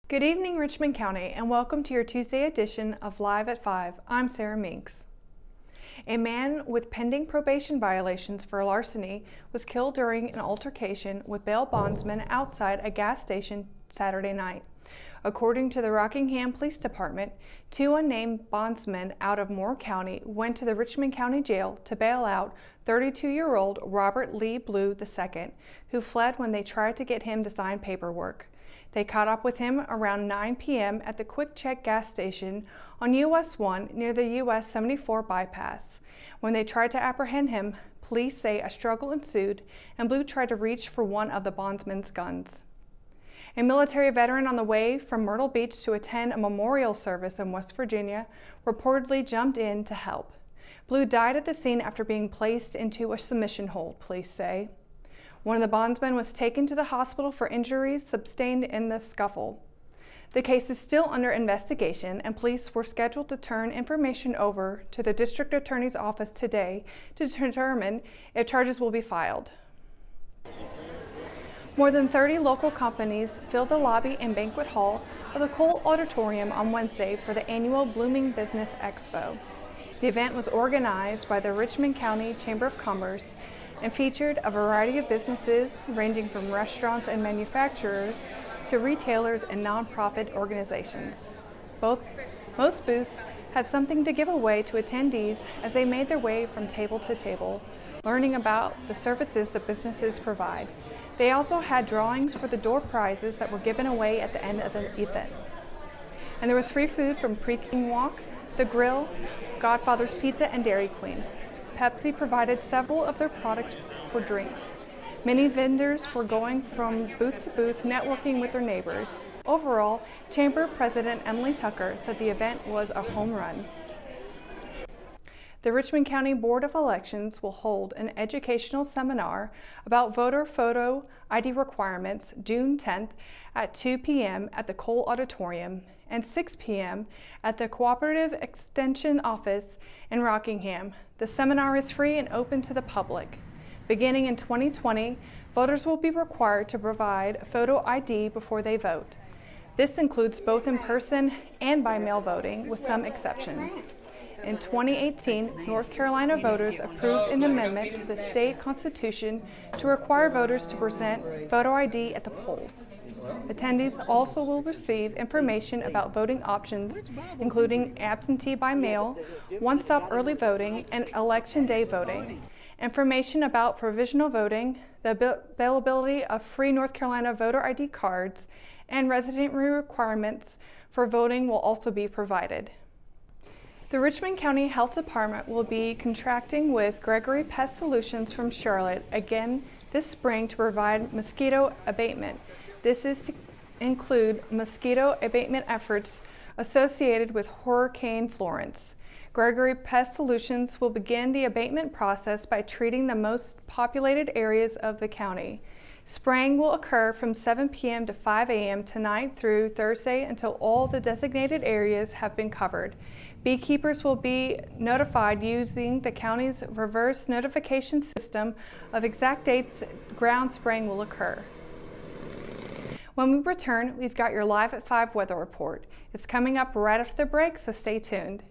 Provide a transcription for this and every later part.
Good evening, Richmond County, and welcome to your Tuesday edition of Live at 5. I'm Sarah Minks. A man with pending probation violations for larceny was killed during an altercation with bail bondsmen outside a gas station Saturday night. According to the Rockingham Police Department, two unnamed bondsmen out of Moore County went to the Richmond County Jail to bail out 32-year-old Robert Lee Blue II, who fled when they tried to get him to sign paperwork. They caught up with him around 9 p.m. at the Quick Check gas station on US 1 near the US 74 bypass. When they tried to apprehend him, police say a struggle ensued and Blue tried to reach for one of the bondsmen's guns. A military veteran on the way from Myrtle Beach to attend a memorial service in West Virginia reportedly jumped in to help. Blue died at the scene after being placed into a submission hold, police say. One of the bondsmen was taken to the hospital for injuries sustained in the scuffle. The case is still under investigation, and police were scheduled to turn information over to the district attorney's office today to determine if charges will be filed. More than 30 local companies filled the lobby and banquet hall of the Cole Auditorium on Wednesday for the annual Blooming Business Expo. The event was organized by the Richmond County Chamber of Commerce and featured a variety of businesses ranging from restaurants and manufacturers to retailers and nonprofit organizations. Most booths had something to give away to attendees as they made their way from table to table, learning about the services the businesses provide. They also had drawings for the door prizes that were given away at the end of the event. And there was free food from Pre-King Walk, The Grill, Godfather's Pizza, and Dairy Queen. Pepsi provided several of their products for drinks. Many vendors were going from booth to booth, networking with their neighbors. Overall, Chamber President Emily Tucker said the event was a home run. The Richmond County Board of Elections will hold an educational seminar about voter photo ID requirements June 10th at 2 p.m. at the Cole Auditorium and 6 p.m. at the Cooperative Extension Office in Rockingham. The seminar is free and open to the public. Beginning in 2020, voters will be required to provide photo ID before they vote. This includes both in person and by mail voting, with some exceptions. In 2018, North Carolina voters approved an amendment to the state constitution to require voters to present photo ID at the polls. Attendees also will receive information about voting options, including absentee by mail, one-stop early voting, and election day voting. Information about provisional voting, the availability of free North Carolina voter ID cards, and residency requirements for voting will also be provided. The Richmond County Health Department will be contracting with Gregory Pest Solutions from Charlotte again this spring to provide mosquito abatement. This is to include mosquito abatement efforts associated with Hurricane Florence. Gregory Pest Solutions will begin the abatement process by treating the most populated areas of the county. Spraying will occur from 7 p.m. to 5 a.m. tonight through Thursday until all the designated areas have been covered. Beekeepers will be notified using the county's reverse notification system of exact dates ground spraying will occur. When we return, we've got your Live at 5 weather report. It's coming up right after the break, so stay tuned.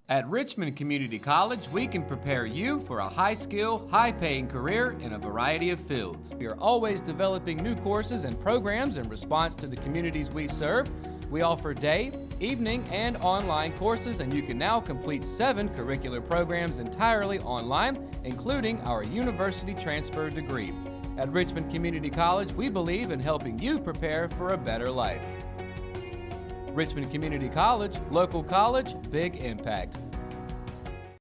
At Richmond Community College, we can prepare you for a high-skill, high-paying career in a variety of fields. We are always developing new courses and programs in response to the communities we serve. We offer day, evening, and online courses, and you can now complete 7 curricular programs entirely online, including our university transfer degree. At Richmond Community College, we believe in helping you prepare for a better life. Richmond Community College, local college, big impact.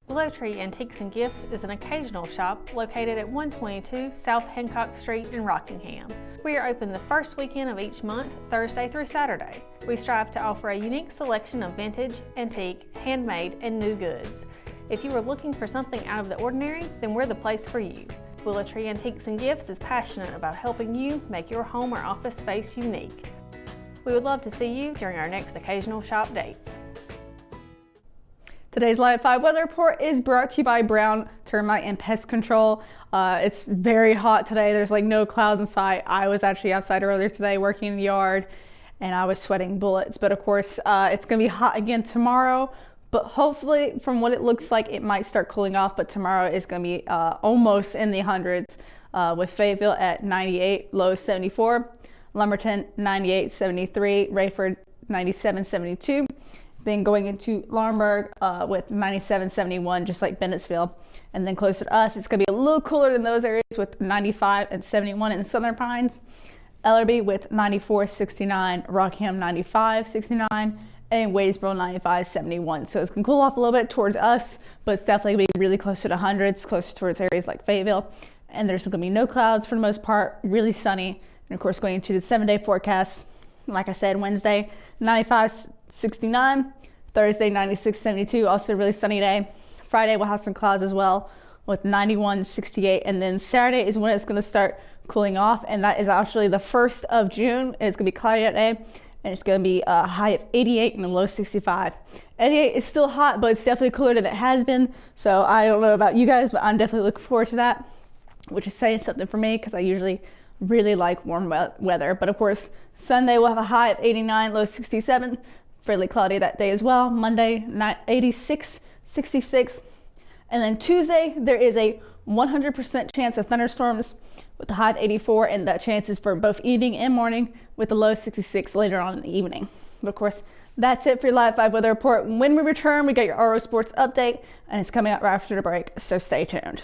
Willow Tree Antiques and Gifts is an occasional shop located at 122 South Hancock Street in Rockingham. We are open the first weekend of each month, Thursday through Saturday. We strive to offer a unique selection of vintage, antique, handmade, and new goods. If you are looking for something out of the ordinary, then we're the place for you. Willow Tree Antiques and Gifts is passionate about helping you make your home or office space unique. We would love to see you during our next occasional shop dates. Today's Live at 5 weather report is brought to you by Brown Termite and Pest Control. It's very hot today. There's like no clouds in sight. I was actually outside earlier today working in the yard, and I was sweating bullets. But of course, it's going to be hot again tomorrow. But hopefully, from what it looks like, it might start cooling off. But tomorrow is going to be almost in the hundreds, with Fayetteville at 98, low 74. Lumberton 98, 73. Rayford 97, 72. Then going into Laurinburg with 97, 71, just like Bennettsville. And then closer to us, it's going to be a little cooler than those areas with 95 and 71 in Southern Pines. Ellerby with 94, 69. Rockham 95, 69. And Wadesboro 95, 71. So it's going to cool off a little bit towards us, but it's definitely going to be really close to the hundreds, closer towards areas like Fayetteville. And there's going to be no clouds for the most part, really sunny. And of course, going into the 7-day forecast, like I said, Wednesday 95, 69. Thursday 96, 72, also a really sunny day. Friday we'll have some clouds as well with 91, 68. And then Saturday is when it's going to start cooling off. And that is actually the 1st of June. It's going to be cloudy that day. And it's going to be a high of 88 and a low 65. 88 is still hot, but it's definitely cooler than it has been. So I don't know about you guys, but I'm definitely looking forward to that, which is saying something for me because I usually really like warm weather. But of course, Sunday we'll have a high of 89, low 67. Fairly cloudy that day as well. Monday, 86, 66. And then Tuesday, there is a 100% chance of thunderstorms with the high of 84, and that chance is for both evening and morning with the low 66 later on in the evening. But of course, that's it for your Live 5 weather report. When we return, we got your RO Sports update, and it's coming out right after the break, so stay tuned.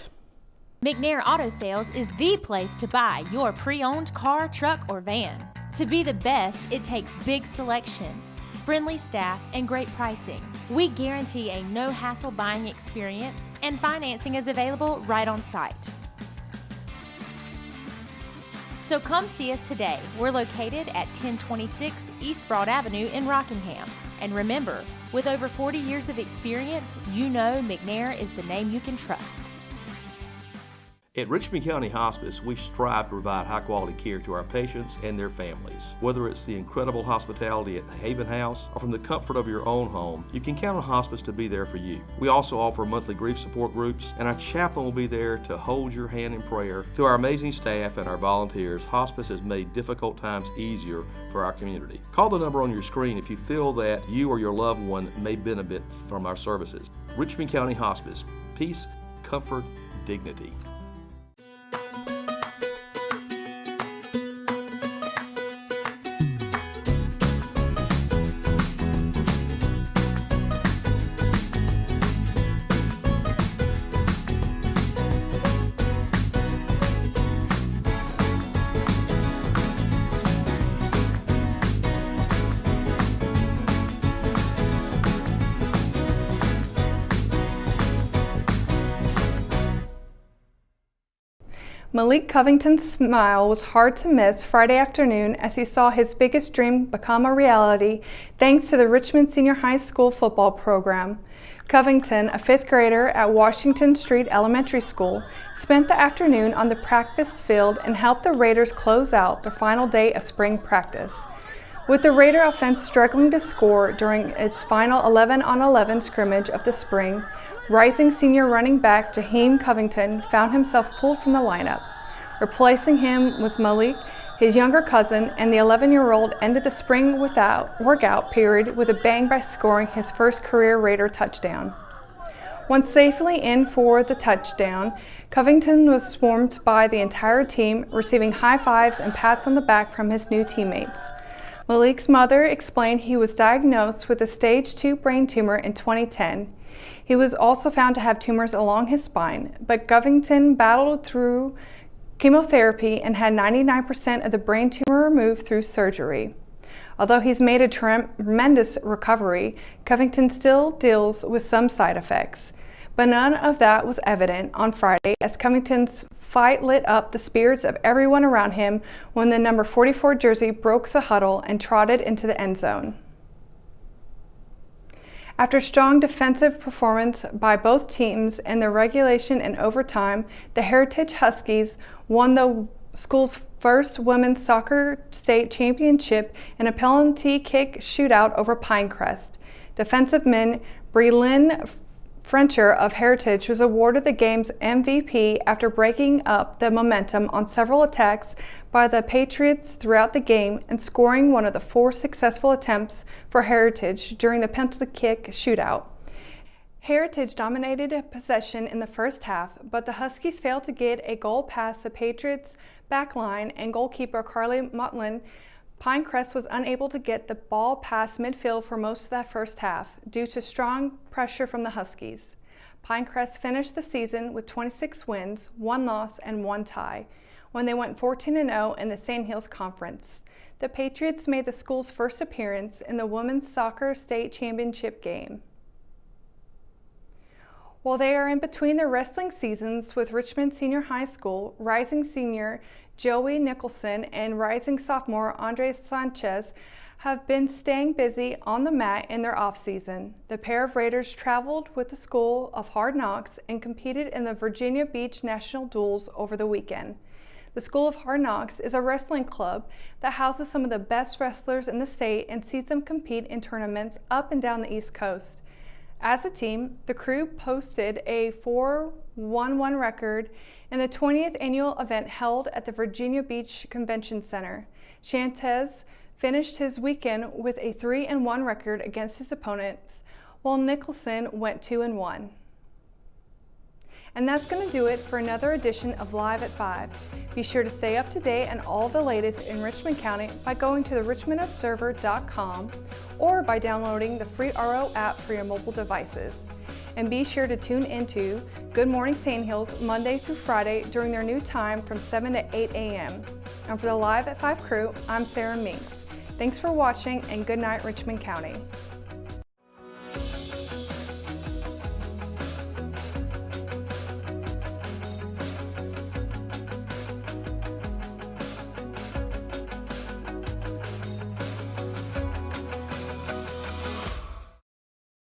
McNair Auto Sales is the place to buy your pre-owned car, truck, or van. To be the best, it takes big selection, friendly staff, and great pricing. We guarantee a no-hassle buying experience, and financing is available right on site. So come see us today. We're located at 1026 East Broad Avenue in Rockingham. And remember, with over 40 years of experience, you know McNair is the name you can trust. At Richmond County Hospice, we strive to provide high-quality care to our patients and their families. Whether it's the incredible hospitality at the Haven House or from the comfort of your own home, you can count on hospice to be there for you. We also offer monthly grief support groups, and our chaplain will be there to hold your hand in prayer. Through our amazing staff and our volunteers, hospice has made difficult times easier for our community. Call the number on your screen if you feel that you or your loved one may benefit from our services. Richmond County Hospice. Peace, comfort, dignity. Malik Covington's smile was hard to miss Friday afternoon as he saw his biggest dream become a reality thanks to the Richmond Senior High School football program. Covington, a 5th grader at Washington Street Elementary School, spent the afternoon on the practice field and helped the Raiders close out their final day of spring practice. With the Raider offense struggling to score during its final 11-on-11 scrimmage of the spring, rising senior running back Jaheim Covington found himself pulled from the lineup. Replacing him was Malik, his younger cousin, and the 11-year-old ended the spring workout period with a bang by scoring his first career Raider touchdown. Once safely in for the touchdown, Covington was swarmed by the entire team, receiving high fives and pats on the back from his new teammates. Malik's mother explained he was diagnosed with a stage 2 brain tumor in 2010. He was also found to have tumors along his spine, but Covington battled through chemotherapy and had 99% of the brain tumor removed through surgery. Although he's made a tremendous recovery, Covington still deals with some side effects. But none of that was evident on Friday as Covington's fight lit up the spirits of everyone around him when the number 44 jersey broke the huddle and trotted into the end zone. After strong defensive performance by both teams in the regulation and overtime, the Heritage Huskies won the school's first women's soccer state championship in a penalty kick shootout over Pinecrest. Defensive men Breelyn Frencher of Heritage was awarded the game's MVP after breaking up the momentum on several attacks by the Patriots throughout the game and scoring one of the 4 successful attempts for Heritage during the penalty kick shootout. Heritage dominated possession in the first half, but the Huskies failed to get a goal past the Patriots' backline and goalkeeper Carly Motlin. Pinecrest was unable to get the ball past midfield for most of that first half due to strong pressure from the Huskies. Pinecrest finished the season with 26 wins, 1 loss, and 1 tie, when they went 14-0 in the Sandhills Conference. The Patriots made the school's first appearance in the women's soccer state championship game. While they are in between their wrestling seasons with Richmond Senior High School, rising senior Joey Nicholson and rising sophomore Andres Sanchez have been staying busy on the mat in their off-season. The pair of Raiders traveled with the School of Hard Knocks and competed in the Virginia Beach National Duels over the weekend. The School of Hard Knocks is a wrestling club that houses some of the best wrestlers in the state and sees them compete in tournaments up and down the East Coast. As a team, the crew posted a 4-1-1 record in the 20th annual event held at the Virginia Beach Convention Center. Sanchez finished his weekend with a 3-1 record against his opponents, while Nicholson went 2-1. And that's going to do it for another edition of Live at 5. Be sure to stay up to date on all the latest in Richmond County by going to the richmondobserver.com or by downloading the free RO app for your mobile devices. And be sure to tune into Good Morning Sandhills Monday through Friday during their new time from 7 to 8 a.m. And for the Live at 5 crew, I'm Sarah Minks. Thanks for watching and good night, Richmond County.